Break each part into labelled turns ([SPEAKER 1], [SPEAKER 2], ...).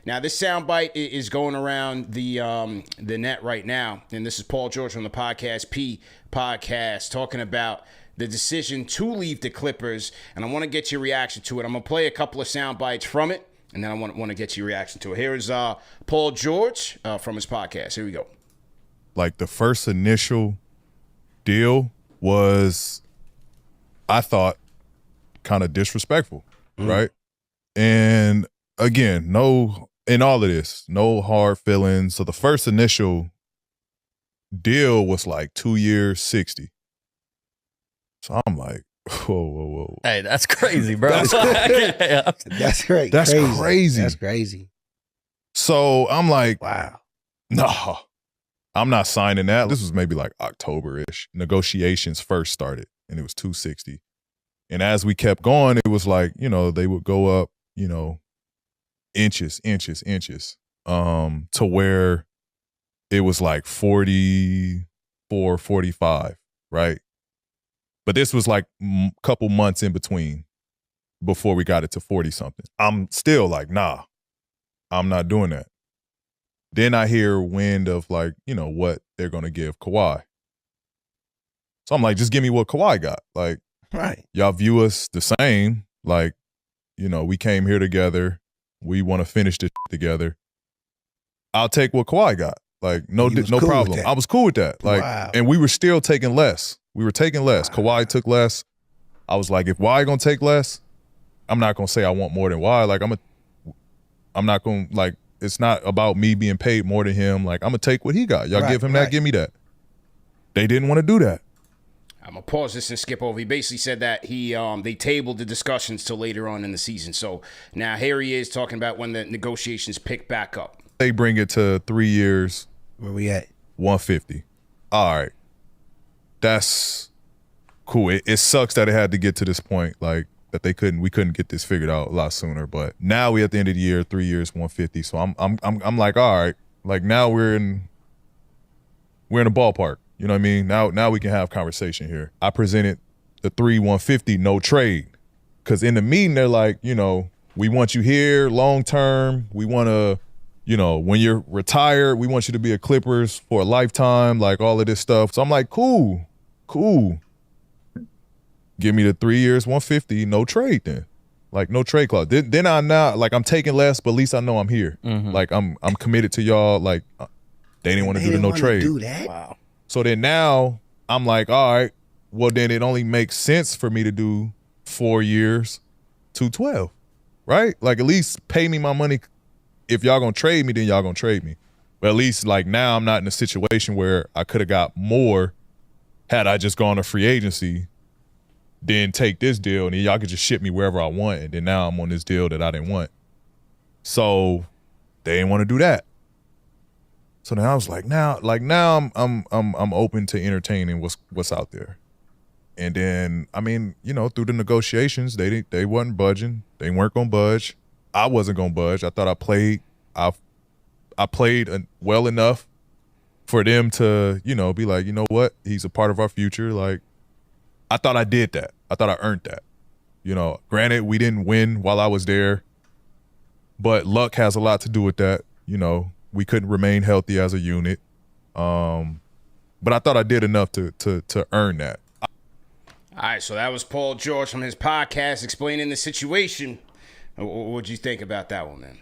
[SPEAKER 1] Now, this soundbite is going around the net right now, and this is Paul George from the Podcast P podcast talking about the decision to leave the Clippers, and I want to get your reaction to it. I'm going to play a couple of sound bites from it, and then I want to get your reaction to it. Here's Paul George from his podcast. Here we go.
[SPEAKER 2] Like, the first initial deal was, I thought, kind of disrespectful, right? And again, in all of this, no hard feelings. So the first initial deal was like 2 years, 60. So I'm like, whoa.
[SPEAKER 3] Hey, that's crazy, bro.
[SPEAKER 4] That's great.
[SPEAKER 2] That's crazy.
[SPEAKER 4] That's crazy.
[SPEAKER 2] So I'm like,
[SPEAKER 4] Wow.
[SPEAKER 2] no, I'm not signing that. This was maybe like October-ish. Negotiations first started, and it was 260. And as we kept going, it was like, they would go up, inches, to where it was like 44, 45, right? But this was like a couple months in between before we got it to 40-something. I'm still like, nah, I'm not doing that. Then I hear wind of like, what they're going to give Kawhi. So I'm like, just give me what Kawhi got. Like,
[SPEAKER 4] Right.
[SPEAKER 2] y'all view us the same. Like, we came here together. We want to finish this together. I'll take what Kawhi got. Like, no
[SPEAKER 4] cool
[SPEAKER 2] problem.
[SPEAKER 4] with
[SPEAKER 2] I was cool with that. Like,
[SPEAKER 4] Wow.
[SPEAKER 2] and we were still taking less. We were taking less. Kawhi took less. I was like, if Kawhi gonna take less, I'm not gonna say I want more than Kawhi. Like, I'm not gonna, like, it's not about me being paid more than him. Like, I'm gonna take what he got. Y'all give him that, give me that. They didn't want to do that.
[SPEAKER 1] I'm gonna pause this and skip over. He basically said that they tabled the discussions till later on in the season. So now here he is talking about when the negotiations pick back up.
[SPEAKER 2] They bring it to 3 years.
[SPEAKER 4] Where we at?
[SPEAKER 2] 150. All right. That's cool. It sucks that it had to get to this point, like that we couldn't get this figured out a lot sooner. But now we at the end of the year, 3 years, 150. So I'm like, all right, like now we're in a ballpark. You know what I mean? Now we can have conversation here. I presented the 150 no trade. Cause in the meeting they're like, we want you here long term. We want to, when you're retired, we want you to be a Clippers for a lifetime, like all of this stuff. So I'm like, cool. Give me the 3 years, 150, no trade then. Like no trade clause. Then I'm taking less, but at least I know I'm here. Mm-hmm. Like I'm committed to y'all. Like they didn't want to do the no trade.
[SPEAKER 4] Do that?
[SPEAKER 3] Wow.
[SPEAKER 2] So then now I'm like, all right, well then it only makes sense for me to do 4 years, 212, right? Like at least pay me my money. If y'all gonna trade me, then y'all gonna trade me. But at least like now I'm not in a situation where I could have got more had I just gone to free agency, then take this deal and then y'all could just ship me wherever I want. And then now I'm on this deal that I didn't want. So they didn't want to do that. So then I was like, now I'm open to entertaining what's out there. And then, I mean, through the negotiations, they wasn't budging. They weren't gonna budge. I wasn't gonna budge. I thought I played well enough for them to, be like, you know what? He's a part of our future. Like, I thought I did that. I thought I earned that. Granted, we didn't win while I was there, but luck has a lot to do with that. We couldn't remain healthy as a unit. But I thought I did enough to earn that.
[SPEAKER 1] All right, so that was Paul George from his podcast explaining the situation. What'd you think about that one, man?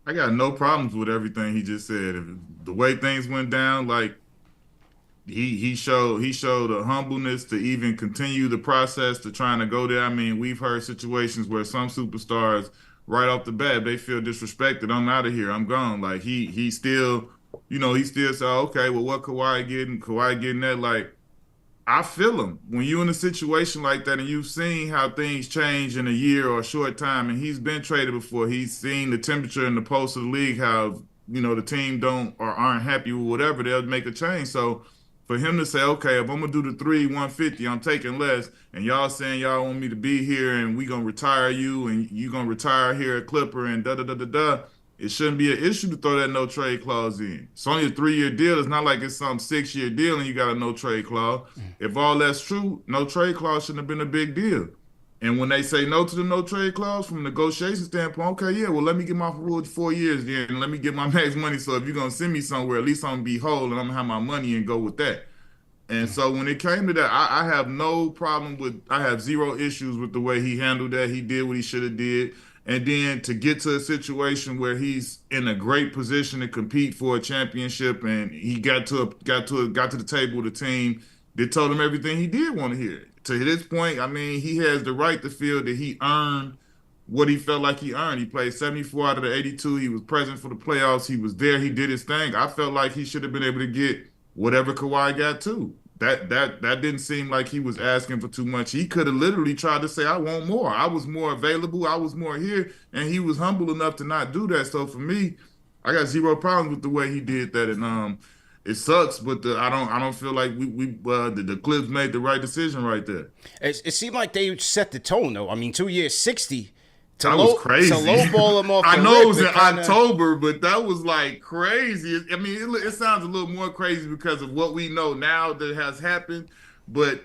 [SPEAKER 5] I got no problems with everything he just said. The way things went down, like he showed a humbleness to even continue the process to trying to go there. I mean, we've heard situations where some superstars right off the bat, they feel disrespected. I'm out of here. I'm gone. Like he still said, okay, well, what Kawhi getting that? Like, I feel him. When you're in a situation like that and you've seen how things change in a year or a short time, and he's been traded before, he's seen the temperature and the pulse of the league, how, the team don't or aren't happy with whatever, they'll make a change. So for him to say, okay, if I'm going to do the 150, I'm taking less, and y'all saying y'all want me to be here and we going to retire you and you going to retire here at Clipper and da-da-da-da-da, it shouldn't be an issue to throw that no trade clause in. It's only a 3-year deal. It's not like it's some 6-year deal and you got a no trade clause. If all that's true, no trade clause shouldn't have been a big deal. And when they say no to the no trade clause from a negotiation standpoint, okay, yeah, well, let me get my 4 years then, and let me get my max money. So if you're gonna send me somewhere, at least I'm gonna be whole and I'm gonna have my money and go with that. And so when it came to that, I have no problem with, I have zero issues with the way he handled that. He did what he should have did. And then to get to a situation where he's in a great position to compete for a championship, and he got to the table with a team that told him everything he did want to hear. To this point, I mean, he has the right to feel that he earned what he felt like he earned. He played 74 out of the 82. He was present for the playoffs. He was there. He did his thing. I felt like he should have been able to get whatever Kawhi got too. That didn't seem like he was asking for too much. He could have literally tried to say, I want more. I was more available. I was more here. And he was humble enough to not do that. So for me, I got zero problems with the way he did that. And it sucks, but I don't feel like the Clips made the right decision right there.
[SPEAKER 1] It seemed like they set the tone though. I mean, 2 years, 60.
[SPEAKER 5] That was crazy.
[SPEAKER 1] To lowball him off.
[SPEAKER 5] I know it was in October, but that was like crazy. I mean, it sounds a little more crazy because of what we know now that has happened. But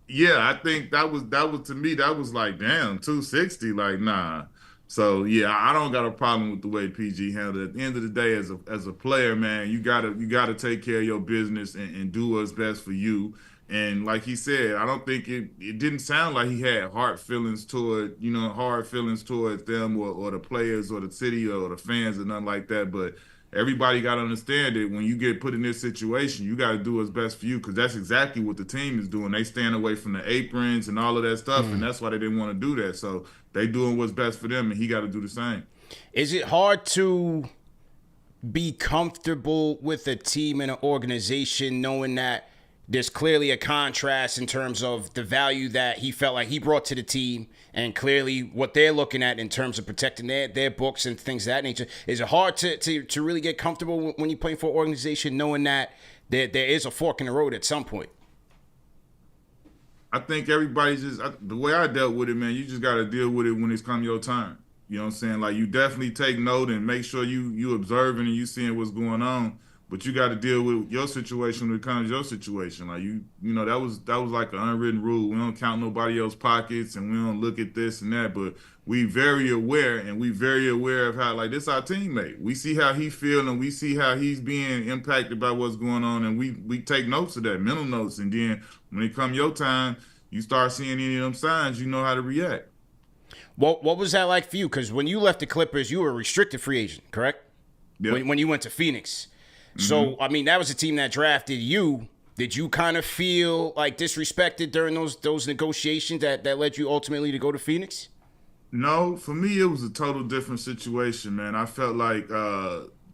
[SPEAKER 5] yeah, I think that was to me, that was like, damn, 260, like, nah. So yeah, I don't got a problem with the way PG handled it. At the end of the day, as a player, man, you gotta take care of your business and do what's best for you. And like he said, I don't think it didn't sound like he had hard feelings toward them or the players or the city or the fans or nothing like that. But everybody got to understand that when you get put in this situation, you got to do what's best for you, because that's exactly what the team is doing. They stand away from the aprons and all of that stuff, and that's why they didn't want to do that. So they doing what's best for them, and he got to do the same.
[SPEAKER 1] Is it hard to be comfortable with a team and an organization knowing that there's clearly a contrast in terms of the value that he felt like he brought to the team, and clearly what they're looking at in terms of protecting their books and things of that nature? Is it hard to really get comfortable when you're playing for an organization knowing that there is a fork in the road at some point?
[SPEAKER 5] I think everybody's the way I dealt with it, man, you just got to deal with it when it's come your time. You know what I'm saying? Like, you definitely take note and make sure you observing and you seeing what's going on. But you got to deal with your situation when it comes to your situation. Like, you know, that was like an unwritten rule. We don't count nobody else's pockets, and we don't look at this and that. But we very aware, and we very aware of how, like, this our teammate. We see how he feel, and we see how he's being impacted by what's going on, and we take notes of that, mental notes. And then when it come your time, you start seeing any of them signs, you know how to react.
[SPEAKER 1] What was that like for you? Because when you left the Clippers, you were a restricted free agent, correct?
[SPEAKER 5] Yep.
[SPEAKER 1] When you went to Phoenix. So, I mean, that was a team that drafted you. Did you kind of feel like disrespected during those negotiations that led you ultimately to go to Phoenix?
[SPEAKER 5] No, for me, it was a total different situation, man. I felt like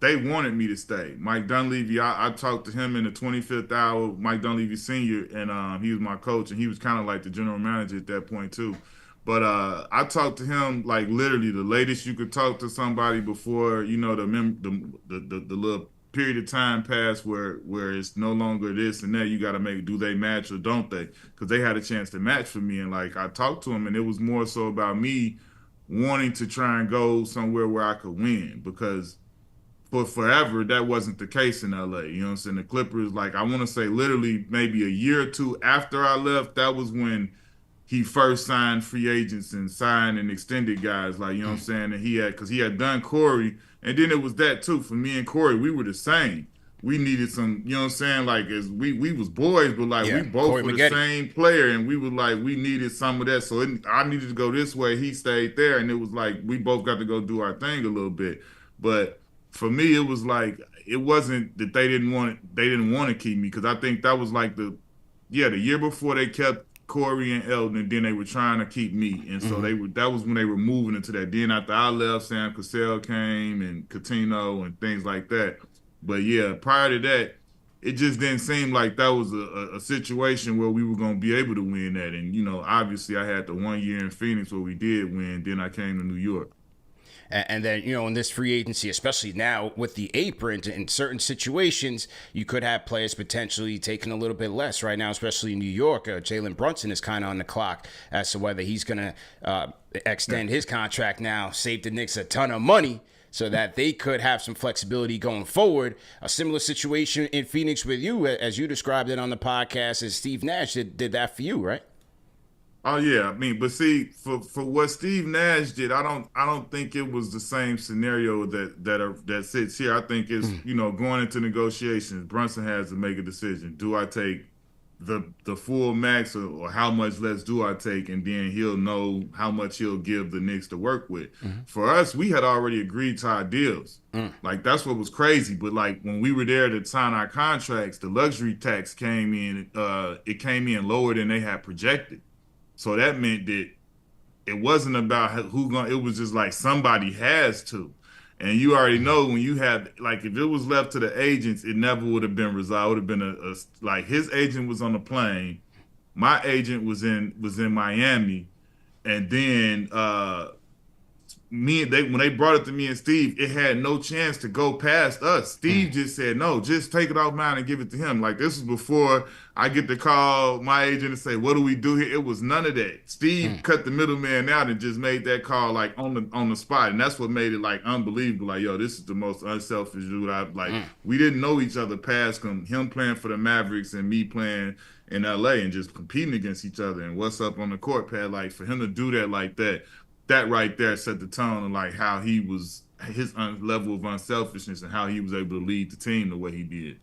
[SPEAKER 5] they wanted me to stay. Mike Dunleavy, I talked to him in the 25th hour, Mike Dunleavy Sr., and he was my coach, and he was kind of like the general manager at that point, too. But I talked to him like literally the latest you could talk to somebody before, you know, the little period of time passed where it's no longer this and that. You got to do they match or don't they? Because they had a chance to match for me. And like, I talked to him, and it was more so about me wanting to try and go somewhere where I could win, because for forever that wasn't the case in LA. You know what I'm saying? The Clippers, like, I want to say literally maybe a year or two after I left, that was when he first signed free agents and signed and extended guys, like, you know what I'm saying? And because he had done Corey, and then it was that too. For me and Corey, we were the same. We needed some, you know what I'm saying? Like, as we was boys, but like, we both
[SPEAKER 1] Corey
[SPEAKER 5] were
[SPEAKER 1] McGetty.
[SPEAKER 5] the same player, and we were like, we needed some of that. So I needed to go this way. He stayed there, and it was like we both got to go do our thing a little bit. But for me, it was like, it wasn't that they didn't want to keep me, because I think that was like the year before they kept Corey and Eldon, and then they were trying to keep me, and so that was when they were moving into that. Then after I left, Sam Cassell came and Coutinho and things like that. But yeah, prior to that, it just didn't seem like that was a situation where we were going to be able to win that. And, you know, obviously I had the 1 year in Phoenix where we did win. Then I came to New York.
[SPEAKER 1] And then, you know, in this free agency, especially now with the apron, in certain situations, you could have players potentially taking a little bit less right now, especially in New York. Jalen Brunson is kind of on the clock as to whether he's going to extend his contract now, save the Knicks a ton of money so that they could have some flexibility going forward. A similar situation in Phoenix with you, as you described it on the podcast, as Steve Nash did that for you, right?
[SPEAKER 5] Oh yeah, I mean, but see, for what Steve Nash did, I don't think it was the same scenario that sits here. I think it's going into negotiations. Brunson has to make a decision. Do I take the full max or how much less do I take, and then he'll know how much he'll give the Knicks to work with. For us, we had already agreed to our deals. Like that's what was crazy. But like when we were there to sign our contracts, the luxury tax came in. It came in lower than they had projected. So that meant that it wasn't about who going. It was just like somebody has to, and you already know when you have like if it was left to the agents, it never would have been resolved. It would have been like his agent was on the plane, my agent was in Miami, and then when they brought it to me and Steve, it had no chance to go past us. Steve just said, no, just take it off mine and give it to him. Like this was before I get to call my agent and say, what do we do here? It was none of that. Steve cut the middleman out and just made that call like on the spot. And that's what made it like unbelievable. Like, yo, this is the most unselfish dude I've like. We didn't know each other past him playing for the Mavericks and me playing in LA and just competing against each other and what's up on the court pad. Like for him to do that like that, that right there set the tone of like how he was, his level of unselfishness and how he was able to lead the team the way he did.